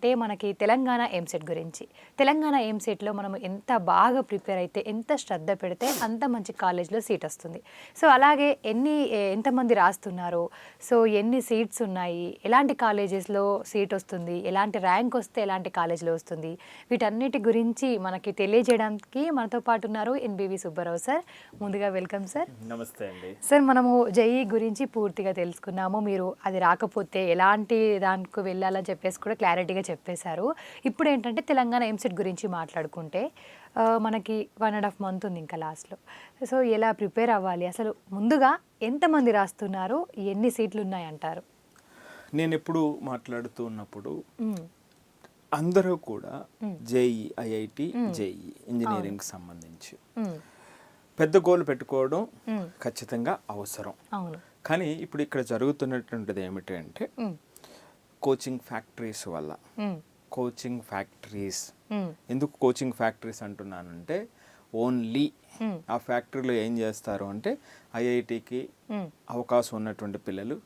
అంటే మనకి తెలంగాణ ఎంసెట్ గురించి. తెలంగాణ ఎంసెట్‌లో మనం ఎంత బాగా ప్రిపేర్ అయితే, ఎంత శ్రద్ధ పెడితే అంత మంచి కాలేజ్‌లో సీట్ వస్తుంది. సో, అలాగే ఎంతమంది రాస్తున్నారో, సో ఎన్ని సీట్స్ ఉన్నాయి, ఎలాంటి కాలేజెస్‌లో సీట్ వస్తుంది, ఎలాంటి ర్యాంక్ వస్తే ఎలాంటి కాలేజ్‌లో వస్తుంది, వీటన్నిటి గురించి మనకి తెలియజేయడానికి మనతో పాటు ఉన్నారు ఎన్‌బీవీ సుబ్బారావు సార్. ముందుగా వెల్కమ్ సార్. నమస్తే అండి. సార్, మనము జేఈఈ గురించి పూర్తిగా తెలుసుకున్నాము. మీరు అది రాకపోతే ఎలాంటి దానికి వెళ్ళాలని చెప్పేసి కూడా క్లారిటీగా చెప్పేశారు. ఇప్పుడు ఏంటంటే తెలంగాణ ఎంసెట్ గురించి మాట్లాడుకుంటే మనకి 1.5 మంత్ ఉంది ఇంకా లాస్ట్లో. సో ఎలా ప్రిపేర్ అవ్వాలి, అసలు ముందుగా ఎంతమంది రాస్తున్నారు, ఎన్ని సీట్లు ఉన్నాయంటారు? నేను ఎప్పుడు మాట్లాడుతూ ఉన్నప్పుడు అందరూ కూడా జేఈ, ఐఐటి, జేఈ ఇంజనీరింగ్ సంబంధించి పెద్ద గోల్ పెట్టుకోవడం ఖచ్చితంగా అవసరం. కానీ ఇప్పుడు ఇక్కడ జరుగుతున్నటువంటిది ఏమిటంటే కోచింగ్ ఫ్యాక్టరీస్ వల్ల, కోచింగ్ ఫ్యాక్టరీస్ ఎందుకు కోచింగ్ ఫ్యాక్టరీస్ అంటున్నానంటే, ఓన్లీ ఆ ఫ్యాక్టరీలో ఏం చేస్తారు అంటే ఐఐటికి అవకాశం ఉన్నటువంటి పిల్లలు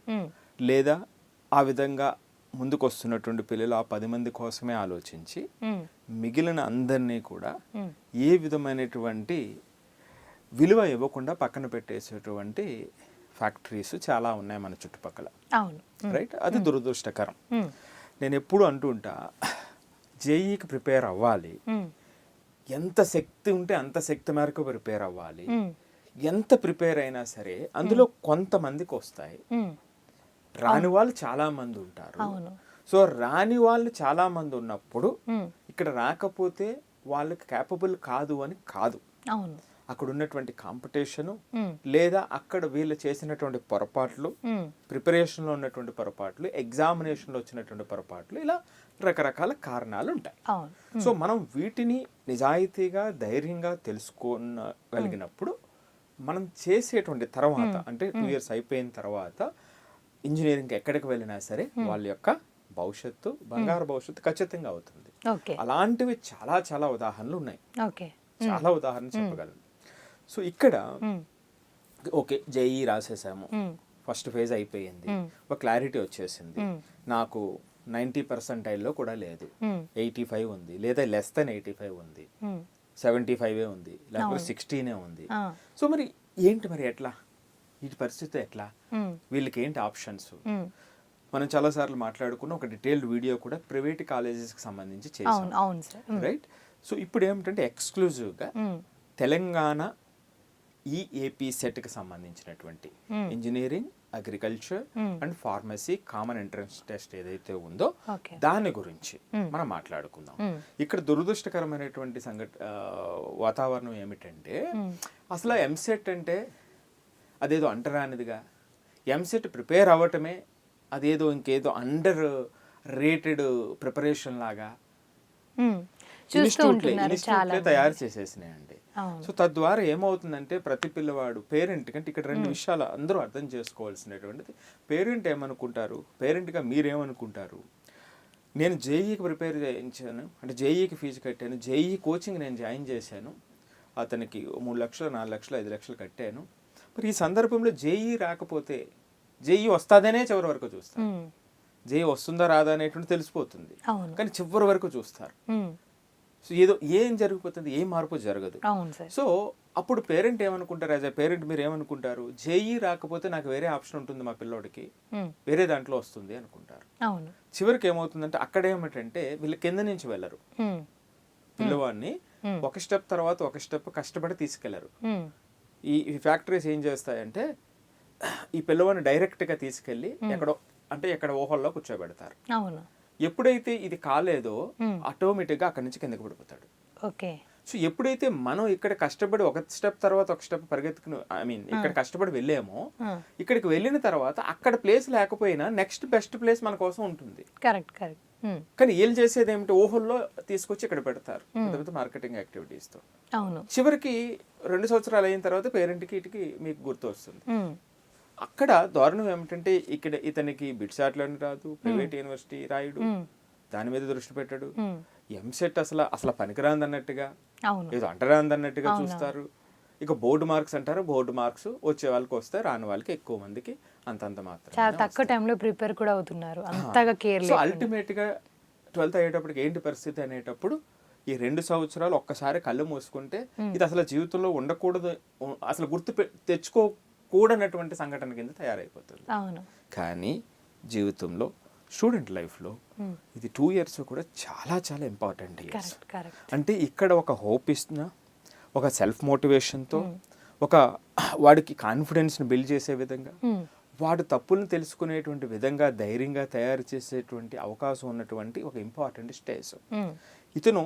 లేదా ఆ విధంగా ముందుకు వస్తున్నటువంటి పిల్లలు ఆ 10 మంది కోసమే ఆలోచించి మిగిలిన అందరినీ కూడా ఏ విధమైనటువంటి విలువ ఇవ్వకుండా పక్కన పెట్టేసేటువంటి ఫ్యాక్టరీస్ చాలా ఉన్నాయి మన చుట్టుపక్కల. రైట్, అది దురదృష్టకరం. నేను ఎప్పుడు అంటుంటా, జేఈకి ప్రిపేర్ అవ్వాలి, ఎంత శక్తి ఉంటే అంత శక్తి మేరకు ప్రిపేర్ అవ్వాలి. ఎంత ప్రిపేర్ అయినా సరే అందులో కొంతమందికి వస్తాయి, రాని వాళ్ళు చాలా మంది ఉంటారు. సో రాని వాళ్ళు చాలా మంది ఉన్నప్పుడు ఇక్కడ రాకపోతే వాళ్ళకి క్యాపబుల్ కాదు అని కాదు, అక్కడ ఉన్నటువంటి కాంపిటీషను లేదా అక్కడ వీళ్ళు చేసినటువంటి పొరపాట్లు, ప్రిపరేషన్లో ఉన్నటువంటి పొరపాట్లు, ఎగ్జామినేషన్లో వచ్చినటువంటి పొరపాట్లు, ఇలా రకరకాల కారణాలు ఉంటాయి. సో మనం వీటిని నిజాయితీగా ధైర్యంగా తెలుసుకోగలిగినప్పుడు మనం చేసేటువంటి తర్వాత అంటే 2 years అయిపోయిన తర్వాత ఇంజనీరింగ్ ఎక్కడికి వెళ్ళినా సరే వాళ్ళ యొక్క భవిష్యత్తు, బంగారు భవిష్యత్తు ఖచ్చితంగా అవుతుంది. అలాంటివి చాలా చాలా ఉదాహరణలు ఉన్నాయి, చాలా ఉదాహరణలు చెప్పగలను. సో ఇక్కడ ఓకే, జేఈ రాసేసాము, ఫస్ట్ ఫేజ్ అయిపోయింది, ఒక క్లారిటీ వచ్చేసింది, నాకు 90% కూడా లేదు, 85 ఉంది, లేదా లెస్ దెన్ 85 ఉంది, 75 ఉంది, లేకపోతే 16 ఉంది. సో మరి ఏంటి, మరి ఎట్లా వీటి పరిస్థితి ఎట్లా, వీళ్ళకి ఏంటి ఆప్షన్స్? మనం చాలాసార్లు మాట్లాడుకున్న ఒక డీటెయిల్డ్ వీడియో కూడా ప్రైవేట్ కాలేజెస్కి సంబంధించి చేసాం, రైట్? సో ఇప్పుడు ఏమిటంటే ఎక్స్క్లూజివ్గా తెలంగాణ ఈ ఏపీ సెట్కి సంబంధించినటువంటి engineering, agriculture and pharmacy common entrance test ఏదైతే ఉందో దాని గురించి మనం మాట్లాడుకుందాం. ఇక్కడ దురదృష్టకరమైనటువంటి వాతావరణం ఏమిటంటే, అసలు ఎంసెట్ అంటే అదేదో అంటరానిదిగా, ఎంసెట్ ప్రిపేర్ అవ్వటమే అదేదో ఇంకేదో అండర్ రేటెడ్ ప్రిపరేషన్ లాగా ఇన్స్టిట్యూట్లే తయారు చేసేసినాయండి. సో తద్వారా ఏమవుతుందంటే ప్రతి పిల్లవాడు పేరెంట్ కంటే ఇక్కడ 2 విషయాలు అందరూ అర్థం చేసుకోవాల్సినటువంటిది. పేరెంట్ ఏమనుకుంటారు, పేరెంట్గా మీరేమనుకుంటారు, నేను జేఈకి ప్రిపేర్ చేయించాను అంటే జేఈకి ఫీజు కట్టాను, జేఈ కోచింగ్ నేను జాయిన్ చేశాను, అతనికి 3 లక్షలు 4 లక్షలు 5 లక్షలు కట్టాను, మరి ఈ సందర్భంలో జేఈ రాకపోతే జేఈ వస్తుందనే చివరి వరకు చూస్తారు, జేఈ వస్తుందా రాదా అనేటువంటి తెలిసిపోతుంది, కానీ చివరి వరకు చూస్తారు. సో ఏదో ఏం జరిగిపోతుంది, ఏ మార్పు జరగదు. సో అప్పుడు పేరెంట్ ఏమనుకుంటారు, యాజ్ ఎ పేరెంట్ మీరు ఏమనుకుంటారు, జేఈ రాకపోతే నాకు వేరే ఆప్షన్ ఉంటుంది మా పిల్లోడికి, వేరే దాంట్లో వస్తుంది అనుకుంటారు. చివరికి ఏమవుతుందంటే అక్కడ ఏమిటంటే వీళ్ళు కింద నుంచి వెళ్ళరు, పిల్లవాడిని ఒక స్టెప్ తర్వాత ఒక స్టెప్ కష్టపడి తీసుకెళ్లరు. ఈ ఫ్యాక్టరీస్ ఏం చేస్తాయంటే ఈ పిల్లవాడిని డైరెక్ట్గా తీసుకెళ్ళి ఎక్కడ ఊహల్లో కూర్చోబెడతారు. ఎప్పుడైతే ఇది కాలేదో ఆటోమేటిక్గా అక్కడి నుంచి కిందకి పడిపోతాడు. సో ఎప్పుడైతే మనం ఇక్కడ కష్టపడి ఒక స్టెప్ తర్వాత ఒక స్టెప్ పరిగెత్తుకుని ఇక్కడ కష్టపడి వెళ్ళామో, ఇక్కడికి వెళ్ళిన తర్వాత అక్కడ ప్లేస్ లేకపోయినా నెక్స్ట్ బెస్ట్ ప్లేస్ మన కోసం ఉంటుంది. కానీ వీళ్ళు చేసేది ఏమిటి, ఊహల్లో తీసుకొచ్చి ఇక్కడ పెడతారు మార్కెటింగ్ యాక్టివిటీస్ తో. చివరికి 2 సంవత్సరాలు అయిన తర్వాత పేరెంట్కి ఇటుకి మీకు గుర్తు వస్తుంది. అక్కడ దారుణం ఏమిటంటే ఇక్కడ ఇతనికి బిడ్సాట్లని రాదు, ప్రైవేట్ యూనివర్సిటీ రాయుడు, దాని మీద దృష్టి పెట్టాడు, ఎంసెట్ అసలు పనికిరాంది అన్నట్టుగా, ఏదో అంటరాంది అన్నట్టుగా చూస్తారు. ఇక బోర్డు మార్క్స్ అంటారు, బోర్డు మార్క్స్ వచ్చే వాళ్ళకి వస్తే రాని వాళ్ళకి ఎక్కువ మందికి అంతంత మాత్రం చాలా తక్కువ టైంలో ప్రిపేర్ కూడా అవుతున్నారు, అంతగా కేర్ లేదు. అల్టిమేట్ గా 12th అయ్యేటప్పటికి ఏంటి పరిస్థితి అనేటప్పుడు ఈ 2 సంవత్సరాలు ఒక్కసారి కళ్ళు మూసుకుంటే ఇది అసలు జీవితంలో ఉండకూడదు, అసలు తెచ్చుకోకూడనటువంటి సంఘటన కింద తయారైపోతుంది. అవును. కానీ జీవితంలో స్టూడెంట్ లైఫ్లో ఇది 2 years కూడా చాలా చాలా ఇంపార్టెంట్ ఇయర్స్. అంటే ఇక్కడ ఒక హోప్ ఇస్తున్న, ఒక సెల్ఫ్ మోటివేషన్తో, ఒక వాడికి కాన్ఫిడెన్స్ని బిల్డ్ చేసే విధంగా, వాడు తప్పులను తెలుసుకునేటువంటి విధంగా ధైర్యంగా తయారు చేసేటువంటి అవకాశం ఉన్నటువంటి ఒక ఇంపార్టెంట్ స్టేజ్. ఇతను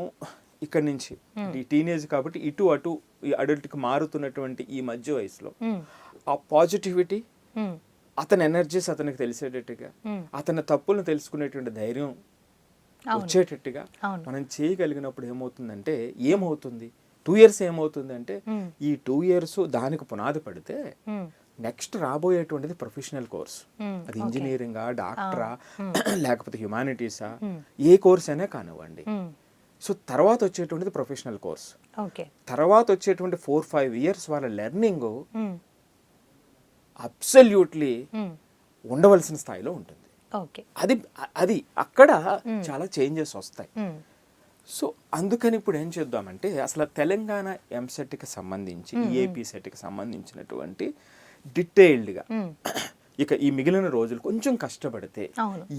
ఇక్కడి నుంచి ఈ టీనేజ్ కాబట్టి ఇటు అటు ఈ అడల్ట్కి మారుతున్నటువంటి ఈ మధ్య వయసులో ఆ పాజిటివిటీ, అతని ఎనర్జీస్ అతనికి తెలిసేటట్టుగా, అతని తప్పులను తెలుసుకునేటువంటి ధైర్యం వచ్చేటట్టుగా మనం చేయగలిగినప్పుడు ఏమవుతుంది 2 years ఏమవుతుందంటే ఈ 2 years దానికి పునాది పడితే నెక్స్ట్ రాబోయేటువంటిది ప్రొఫెషనల్ కోర్స్. అది ఇంజనీరింగా, డాక్టరా, లేకపోతే హ్యుమానిటీసా, ఏ కోర్స్ అయినా కానివ్వండి. సో తర్వాత వచ్చేటువంటిది ప్రొఫెషనల్ కోర్స్. తర్వాత వచ్చేటువంటి 4-5 years వాళ్ళ లెర్నింగ్ అబ్సల్యూట్లీ ఉండవలసిన స్థాయిలో ఉంటుంది. అది అక్కడ చాలా చేంజెస్ వస్తాయి. సో అందుకని ఇప్పుడు ఏం చేద్దామంటే అసలు తెలంగాణ ఎంసెట్కి సంబంధించి, ఏపీ సెట్కి సంబంధించినటువంటి డీటెయిల్డ్గా ఇక ఈ మిగిలిన రోజులు కొంచెం కష్టపడితే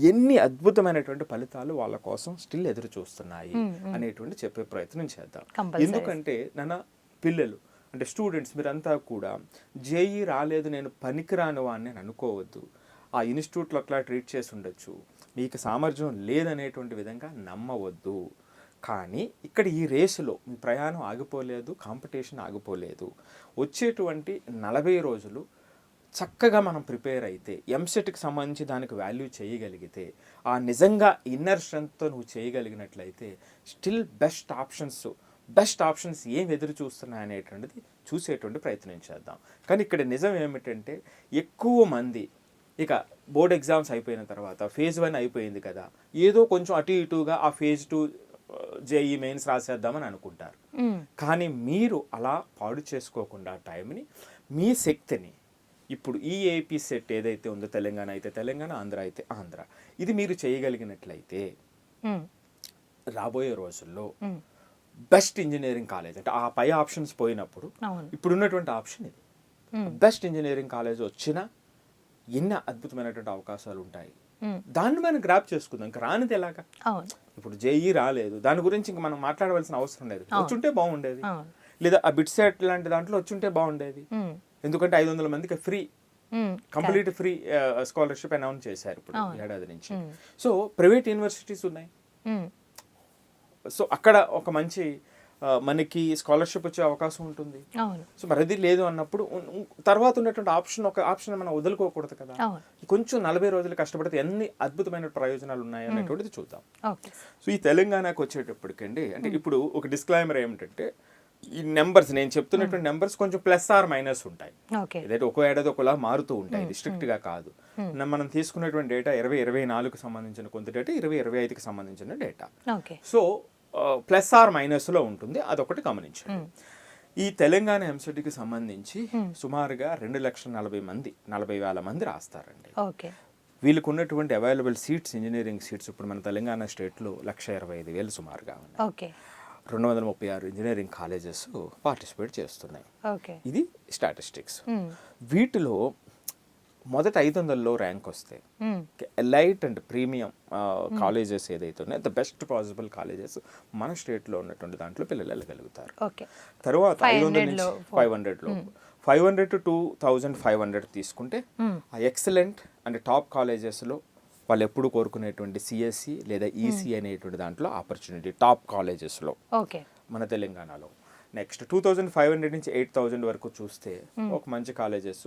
ఎన్ని అద్భుతమైనటువంటి ఫలితాలు వాళ్ళ కోసం స్టిల్ ఎదురు చూస్తున్నాయి అనేటువంటి చెప్పే ప్రయత్నం చేద్దాం. ఎందుకంటే నాన్న పిల్లలు అంటే స్టూడెంట్స్ మీరంతా కూడా జేఈ రాలేదు నేను పనికిరాను అని అనుకోవద్దు. ఆ ఇన్స్టిట్యూట్లో అట్లా ట్రీట్ చేసి ఉండొచ్చు, మీకు సామర్థ్యం లేదనేటువంటి విధంగా నమ్మవద్దు. కానీ ఇక్కడ ఈ రేసులో మీ ప్రయాణం ఆగిపోలేదు, కాంపిటీషన్ ఆగిపోలేదు. వచ్చేటువంటి 40 రోజులు చక్కగా మనం ప్రిపేర్ అయితే, ఎంసెట్కి సంబంధించి దానికి వాల్యూ చేయగలిగితే, ఆ నిజంగా ఇన్నర్ స్ట్రెంగ్త్తో నువ్వు చేయగలిగినట్లయితే స్టిల్ బెస్ట్ ఆప్షన్స్ ఏం ఎదురు చూస్తున్నాయి అనేటువంటిది చూసేటువంటి ప్రయత్నం చేద్దాం. కానీ ఇక్కడ నిజం ఏమిటంటే ఎక్కువ మంది ఇక బోర్డ్ ఎగ్జామ్స్ అయిపోయిన తర్వాత phase 1 అయిపోయింది కదా, ఏదో కొంచెం అటు ఇటుగా ఆ phase 2 జేఈ మెయిన్స్ రాసేద్దామని అనుకుంటారు. కానీ మీరు అలా పాడు చేసుకోకుండా టైంని, మీ శక్తిని ఇప్పుడు ఈ ఏపీ సెట్ ఏదైతే ఉందో, తెలంగాణ అయితే తెలంగాణ, ఆంధ్ర అయితే ఆంధ్ర, ఇది మీరు చేయగలిగినట్లయితే రాబోయే రోజుల్లో బెస్ట్ ఇంజనీరింగ్ కాలేజ్ అంటే ఆ పై ఆప్షన్స్ పోయినప్పుడు ఇప్పుడు ఉన్నటువంటి ఆప్షన్ ఇది. బెస్ట్ ఇంజనీరింగ్ కాలేజ్ వచ్చినా ఎన్ని అద్భుతమైనటువంటి అవకాశాలు ఉంటాయి. దాన్ని మనం గ్రాప్ చేసుకుందాం. ఇంకా రానిది ఎలాగా? ఇప్పుడు జేఈ రాలేదు, దాని గురించి ఇంకా మనం మాట్లాడవలసిన అవసరం లేదు. వచ్చుంటే బాగుండేది, లేదా ఆ బిట్ సెట్ లాంటి దాంట్లో వచ్చుంటే బాగుండేది. ఎందుకంటే 500 మందికి కంప్లీట్ ఫ్రీ స్కాలర్షిప్ అనౌన్స్ చేశారు ఇప్పుడు ఏడాది నుంచి. సో ప్రైవేట్ యూనివర్సిటీస్ ఉన్నాయి, సో అక్కడ ఒక మంచి మనకి స్కాలర్షిప్ వచ్చే అవకాశం ఉంటుంది. సో మరి అది లేదు అన్నప్పుడు తర్వాత ఉన్నటువంటి ఆప్షన్ మనం వదులుకోకూడదు కదా. కొంచెం 40 రోజులు కష్టపడితే ఎన్ని అద్భుతమైన ప్రయోజనాలు ఉన్నాయి అనేటువంటిది చూద్దాం. సో ఈ తెలంగాణకు వచ్చేటప్పటికండి అంటే ఇప్పుడు ఒక డిస్క్లైమర్ ఏమిటంటే, ఈ నెంబర్స్ నేను చెప్తున్నటువంటి నెంబర్స్ కొంచెం +or- ఉంటాయి. ఏదైతే ఒక ఏడాది ఒకలా మారుతూ ఉంటాయి, ఇది స్ట్రిక్ట్ గా కాదు. మనం తీసుకున్నటువంటి డేటా 2024కు సంబంధించిన కొంత డేటా, 2025కి సంబంధించిన డేటా. సో +or- ఉంటుంది, అదొకటి గమనించండి. ఈ తెలంగాణ ఎంసెట్కి సంబంధించి సుమారుగా 2,40,000 మంది రాస్తారండి. వీళ్ళకు ఉన్నటువంటి అవైలబుల్ సీట్స్, ఇంజనీరింగ్ సీట్స్ ఇప్పుడు మన తెలంగాణ స్టేట్లో 1,25,000 సుమారుగా ఉన్నాయి. 236 ఇంజనీరింగ్ కాలేజెస్ పార్టిసిపేట్ చేస్తున్నాయి. ఇది స్టాటిస్టిక్స్. వీటిలో మొదటి 500లో ర్యాంక్ వస్తే ఎలైట్ అండ్ ప్రీమియం కాలేజెస్ ఏదైతే ఉన్నాయో, ద బెస్ట్ పాసిబుల్ కాలేజెస్ మన స్టేట్లో ఉన్నటువంటి దాంట్లో పిల్లలు వెళ్ళగలుగుతారు. తర్వాత 500 నుంచి 500లో 500 to 2,500 తీసుకుంటే ఆ ఎక్సలెంట్ అండ్ టాప్ కాలేజెస్లో వాళ్ళు ఎప్పుడు కోరుకునేటువంటి సిఎస్సి లేదా ఈసీ అనేటువంటి దాంట్లో ఆపర్చునిటీ టాప్ కాలేజెస్లో మన తెలంగాణలో. నెక్స్ట్ 2,500 నుంచి 8,000 వరకు చూస్తే ఒక మంచి colleges,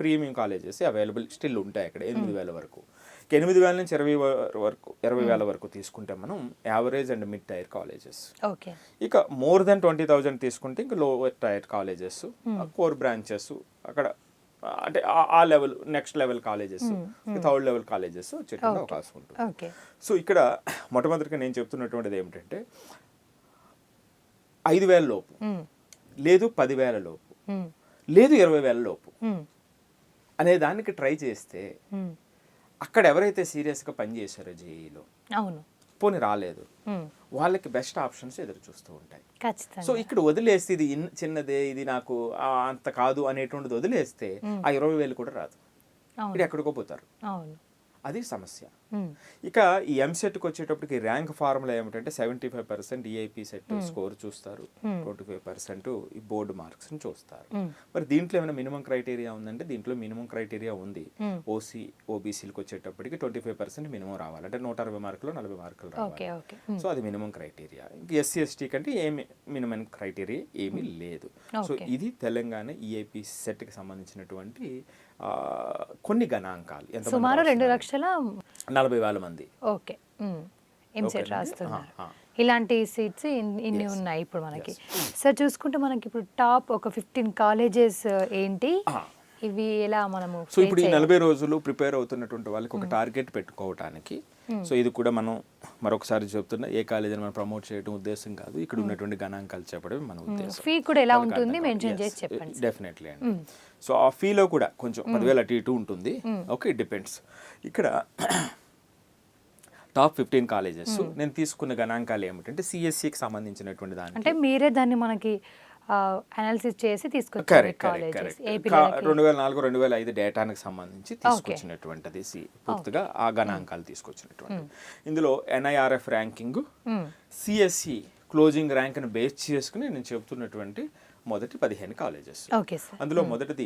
premium colleges available still ఉంటాయి అక్కడ. 8,000 వరకు, 8,000 నుంచి 20,000 వరకు తీసుకుంటే మనం average and mid tier colleges. ఇక మోర్ దెన్ 20,000 తీసుకుంటే ఇంకా lower tier colleges, core branches అక్కడ అంటే ఆ level, next level colleges, third level colleges వచ్చేటువంటి అవకాశం ఉంటుంది. సో ఇక్కడ మొట్టమొదటిగా నేను చెప్తున్నటువంటిది ఏమిటంటే 5,000 లోపు, లేదు 10,000 లోపు, లేదు 20,000 లోపు అనే దానికి ట్రై చేస్తే అక్కడ ఎవరైతే సీరియస్గా పనిచేశారో జేఈలో పోనీ రాలేదు, వాళ్ళకి బెస్ట్ ఆప్షన్స్ ఎదురు చూస్తూ ఉంటాయి. ఖచ్చితంగా. సో ఇక్కడ వదిలేస్తే ఇది చిన్నదే, ఇది నాకు అంత కాదు అనేటువంటిది వదిలేస్తే ఆ 20,000 కూడా రాదు, ఇది ఎక్కడికో పోతారు. అవును, అది సమస్య. ఇక ఈ ఎంసెట్కి వచ్చేటప్పటికి ర్యాంక్ ఫార్ములా ఏమిటంటే 75% ఈఐపి సెట్ స్కోర్ చూస్తారు, 25% ఈ బోర్డు మార్క్స్ని చూస్తారు. మరి దీంట్లో ఏమైనా మినిమం క్రైటీరియా ఉందంటే దీంట్లో మినిమం క్రైటీరియా ఉంది. ఓసీ ఓబీసీలకు వచ్చేటప్పటికి 25% మినిమం రావాలి, అంటే 160 మార్కులు 40 మార్కులు రావాలి. సో అది మినిమం క్రైటీరియా. ఇంక ఎస్సీ ఎస్టీ కంటే ఏమి మినిమం క్రైటీరియా ఏమీ లేదు. సో ఇది తెలంగాణ ఈఐపి సెట్కి సంబంధించినటువంటి కొన్ని గణాంకాలు. సుమారు 2,40,000 మంది ఓకే ఎంసెట్ రాస్తున్నారు. ఇలాంటి సీట్స్ ఇన్ని ఉన్నాయి ఇప్పుడు మనకి. సార్ చూసుకుంటే మనకి ఇప్పుడు టాప్ ఒక 15 కాలేజెస్ ఏంటి, ఇవి ఎలా మనము సో ఇప్పుడు ఈ 40 రోజులు ప్రిపేర్ అవుతున్నటువంటి వాళ్ళకి ఒక టార్గెట్ పెట్టుకోవటానికి, సో ఇది కూడా మనం మరొకసారి చెప్తున్నా, ఏ కాలేజీని మనం ప్రమోట్ చేయడం ఉద్దేశం కాదు, ఇక్కడ ఉన్నటువంటి గణాంకాలు చెప్పడమే మన ఉద్దేశం. ఫీ కూడా ఎలా ఉంటుంది మెన్షన్ చేసి చెప్పండి. డెఫినెట్లీ అండి. సో ఆ ఫీలో కూడా కొంచెం 10,000 అటు ఇటు ఉంటుంది. Okay, it depends. ఇక్కడ టాప్ 15 కాలేజెస్ నేను తీసుకున్న గణాంకాలు ఏమిటంటే సిఎస్సికి సంబంధించినటువంటి దానికి, అంటే మీరే దాన్ని మనకి అనాలిసిస్ చేసి తీసుకొచ్చారు. 2004 2005 డేటానికి సంబంధించి తీసుకొచ్చినటువంటిది పూర్తిగా ఆ గణాంకాలు తీసుకొచ్చినటువంటి. ఇందులో ఎన్ఐఆర్ఎఫ్ ర్యాంకింగ్, సిఎస్సి క్లోజింగ్ ర్యాంక్ని బేస్ చేసుకుని నేను చెబుతున్నటువంటి మొదటి 15 కాలేజెస్. అందులో మొదటిది